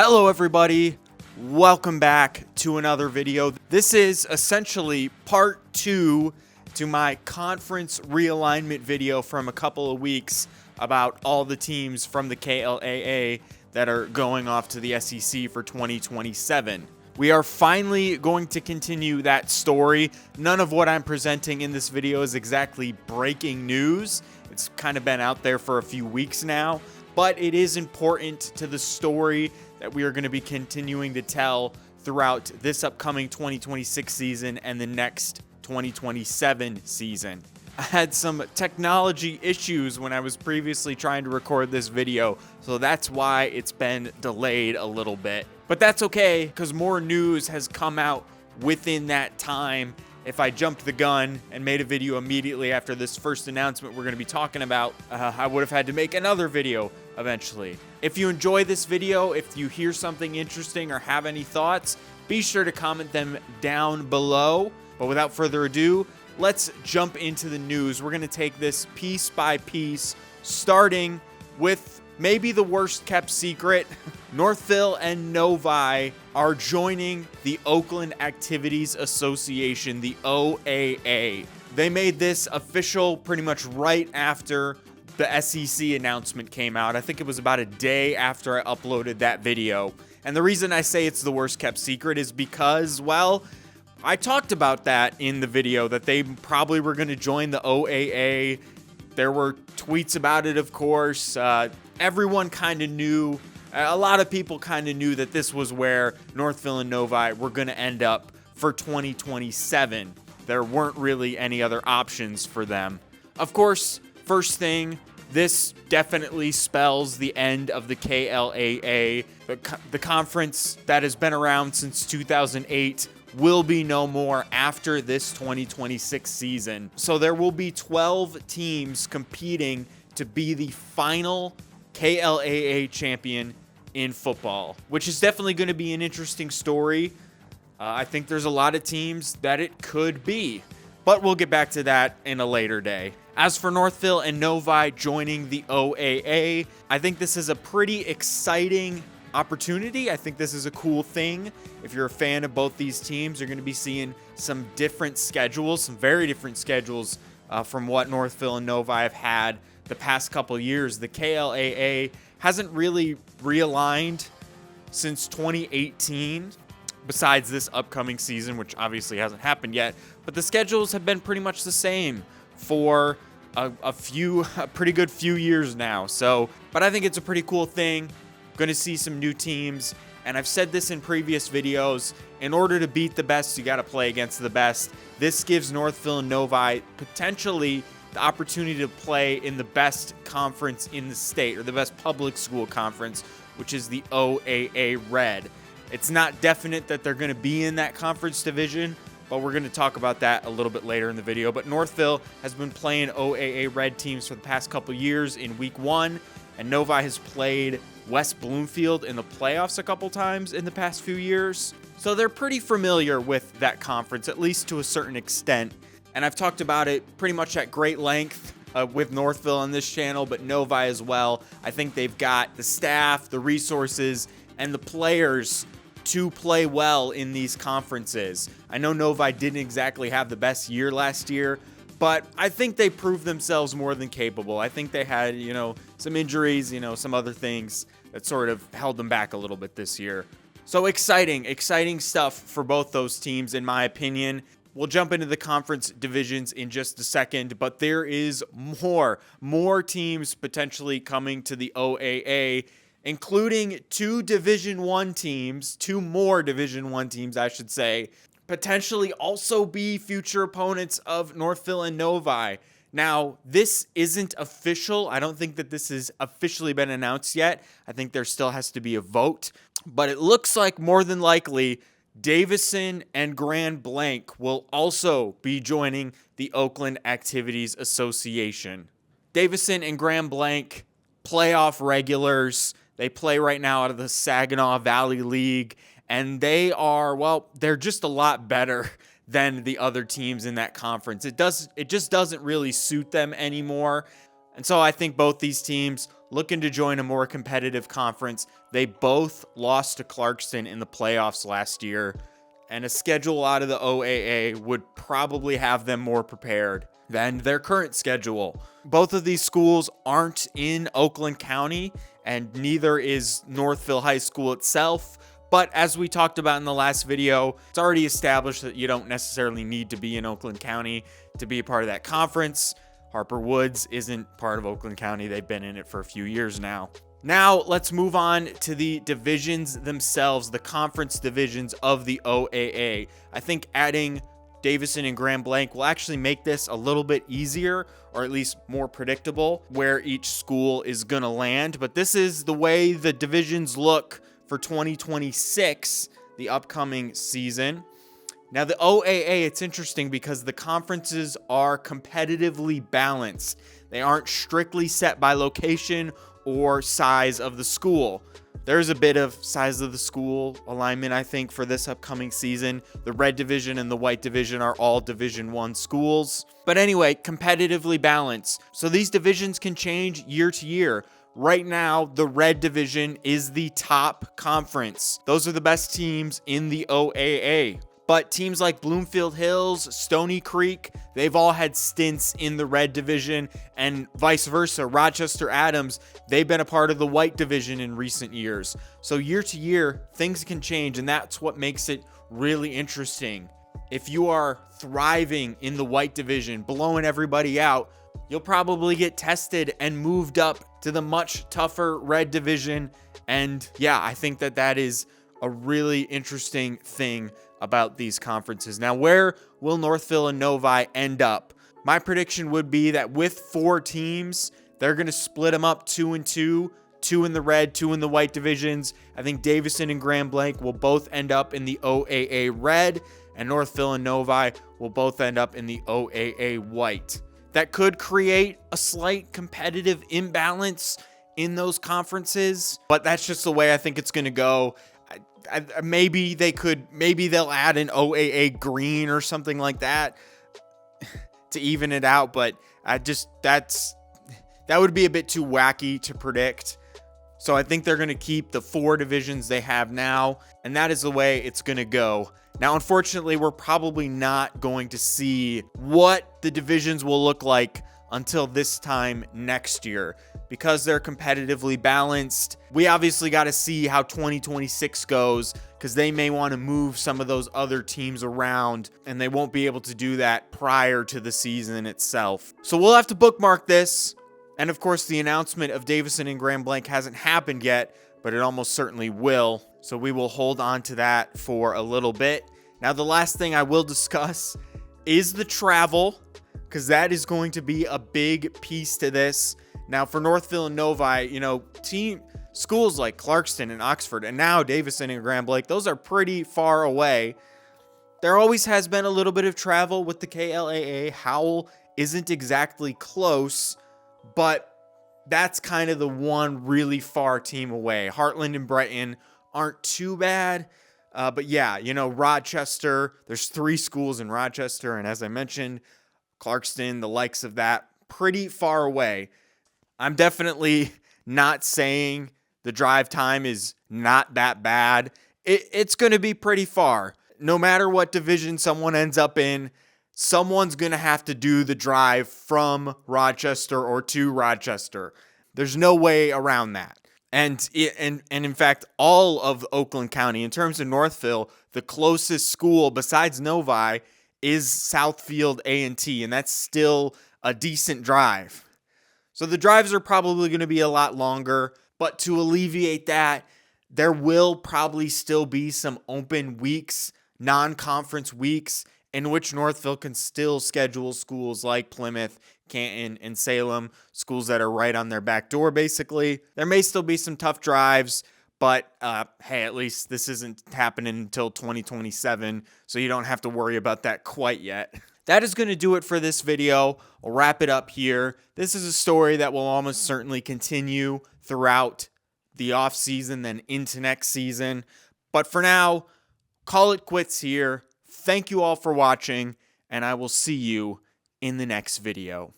Hello everybody, welcome back to another video. This is essentially part 2 to my conference realignment video from a couple of weeks about all the teams from the KLAA that are going off to the SEC for 2027. We are finally going to continue that story. None of what I'm presenting in this video is exactly breaking news. It's kind of been out there for a few weeks now, but it is important to the story that we are going to be continuing to tell throughout this upcoming 2026 season and the next 2027 season. I had some technology issues when I was previously trying to record this video, so that's why it's been delayed a little bit. But that's okay, because more news has come out within that time. If I jumped the gun and made a video immediately after this first announcement we're going to be talking about, I would have had to make another video eventually. If you enjoy this video, if you hear something interesting or have any thoughts, be sure to comment them down below. But without further ado, let's jump into the news. We're going to take this piece by piece, starting with maybe the worst kept secret. Northville and Novi are joining the Oakland Activities Association, the OAA. They made this official pretty much right after the SEC announcement came out. I think it was about a day after I uploaded that video. And the reason I say it's the worst kept secret is because, well, I talked about that in the video, that they probably were going to join the OAA. There were tweets about it, of course. Everyone kind of knew, a lot of people kind of knew that this was where Northville and Novi were going to end up for 2027. There weren't really any other options for them. Of course, first thing, this definitely spells the end of the KLAA. The conference that has been around since 2008 will be no more after this 2026 season. So there will be 12 teams competing to be the final KLAA champion in football, which is definitely going to be an interesting story. I think there's a lot of teams that it could be, but we'll get back to that in a later day. As for Northville and Novi joining the OAA, I think this is a pretty exciting opportunity. I think this is a cool thing. If you're a fan of both these teams, you're going to be seeing some different schedules, some very different schedules from what Northville and Novi have had the past couple years. The KLAA hasn't really realigned since 2018, besides this upcoming season, which obviously hasn't happened yet, but the schedules have been pretty much the same for a pretty good few years now. So, but I think it's a pretty cool thing. Going to see some new teams, and I've said this in previous videos, in order to beat the best, you got to play against the best. This gives Northville and Novi potentially the opportunity to play in the best conference in the state, or the best public school conference, which is the OAA Red. It's not definite that they're going to be in that conference division, but we're going to talk about that a little bit later in the video. But Northville has been playing OAA Red teams for the past couple years in week 1, and Novi has played West Bloomfield in the playoffs a couple times in the past few years. So they're pretty familiar with that conference, at least to a certain extent. And I've talked about it pretty much at great length with Northville on this channel, but Novi as well. I think they've got the staff, the resources, and the players to play well in these conferences. I know Novi didn't exactly have the best year last year, but I think they proved themselves more than capable. I think they had, some injuries, some other things that sort of held them back a little bit this year. So exciting stuff for both those teams, in my opinion. We'll jump into the conference divisions in just a second, but there is more teams potentially coming to the OAA, including two more Division I teams, I should say, potentially also be future opponents of Northville and Novi. Now, this isn't official. I don't think that this has officially been announced yet. I think there still has to be a vote, but it looks like more than likely Davison and Grand Blanc will also be joining the Oakland Activities Association. Davison and Grand Blanc, playoff regulars. They play right now out of the Saginaw Valley League, and they are, they're just a lot better than the other teams in that conference. It just doesn't really suit them anymore. And so I think both these teams looking to join a more competitive conference. They both lost to Clarkston in the playoffs last year, and a schedule out of the OAA would probably have them more prepared than their current schedule. Both of these schools aren't in Oakland County, and neither is Northville High School itself. But as we talked about in the last video, it's already established that you don't necessarily need to be in Oakland County to be a part of that conference. Harper Woods isn't part of Oakland County. They've been in it for a few years now. Now let's move on to the divisions themselves, the conference divisions of the OAA. I think adding Davison and Grand Blanc will actually make this a little bit easier, or at least more predictable, where each school is going to land. But this is the way the divisions look for 2026, the upcoming season. Now, the OAA, it's interesting because the conferences are competitively balanced. They aren't strictly set by location or size of the school. There's a bit of size of the school alignment, I think, for this upcoming season. The red division and the white division are all Division I schools. But anyway, competitively balanced. So these divisions can change year to year. Right now, the red division is the top conference. Those are the best teams in the OAA. But teams like Bloomfield Hills, Stony Creek, they've all had stints in the red division, and vice versa. Rochester Adams, they've been a part of the white division in recent years. So year to year, things can change, and that's what makes it really interesting. If you are thriving in the white division, blowing everybody out, you'll probably get tested and moved up to the much tougher red division. And yeah, I think that is a really interesting thing about these conferences. Now, where will Northville and Novi end up? My prediction would be that with 4 teams, they're going to split them up 2 and 2, 2 in the red, 2 in the white divisions. I think Davison and Grand Blanc will both end up in the OAA red, and Northville and Novi will both end up in the OAA white. That could create a slight competitive imbalance in those conferences, but that's just the way I think it's going to go. Maybe they'll add an OAA green or something like that to even it out, but that would be a bit too wacky to predict. So I think they're going to keep the 4 divisions they have now, and that is the way it's going to go. Now, unfortunately, we're probably not going to see what the divisions will look like until this time next year. Because they're competitively balanced, we obviously got to see how 2026 goes, because they may want to move some of those other teams around, and they won't be able to do that prior to the season itself. So we'll have to bookmark this. And of course, the announcement of Davison and Grand Blanc hasn't happened yet, but it almost certainly will. So we will hold on to that for a little bit. Now, the last thing I will discuss is the travel, because that is going to be a big piece to this. Now, for Northville and Novi, schools like Clarkston and Oxford, and now Davison and Grand Blanc, those are pretty far away. There always has been a little bit of travel with the KLAA. Howell isn't exactly close, but that's kind of the one really far team away. Heartland and Breton aren't too bad. But yeah, Rochester, there's 3 schools in Rochester. And as I mentioned, Clarkston, the likes of that, pretty far away. I'm definitely not saying the drive time is not that bad. It's going to be pretty far. No matter what division someone ends up in, someone's going to have to do the drive from Rochester or to Rochester. There's no way around that. And in fact, all of Oakland County, in terms of Northville, the closest school besides Novi is Southfield A&T, and that's still a decent drive. So the drives are probably going to be a lot longer, but to alleviate that, there will probably still be some open weeks, non-conference weeks, in which Northville can still schedule schools like Plymouth, Canton, and Salem, schools that are right on their back door, basically. There may still be some tough drives, but hey, at least this isn't happening until 2027, so you don't have to worry about that quite yet. That is going to do it for this video. I'll wrap it up here. This is a story that will almost certainly continue throughout the off season, then into next season. But for now, call it quits here. Thank you all for watching, and I will see you in the next video.